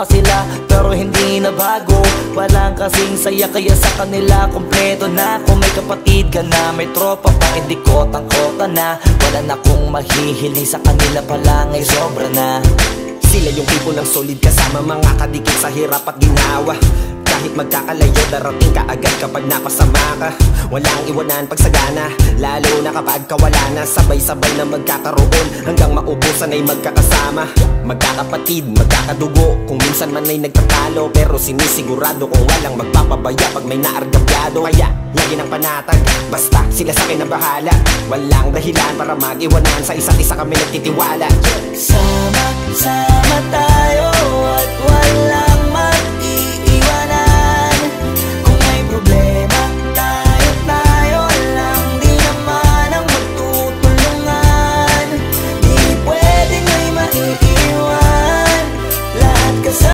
sila pero hindi na bago. Walang kasing saya kaya sa kanila kompleto na. Kung may kapatid ka na, may tropa pa, hindi kotang-kota na. Wala na kong mahihiling sa kanila pala ngay sobra na. Sila yung tipo ng solid kasama mga kadikit sa hirap at ginawa. Kahit magkakalayo, darating ka agad kapag napasama ka. Walang iwanan pagsagana, lalo na kapag kawala na. Sabay-sabay na magkakaroon hanggang maubusan ay magkakasama. Magkakapatid, magkakadugo, kung minsan man ay nagtatalo, pero sinisigurado kung walang magpapabaya pag may naargabyado. Kaya lagi ng panatag, basta sila sa akin na bahala. Walang dahilan para mag-iwanan, sa isa't isa kami nagtitiwala. Sama-sama tayo at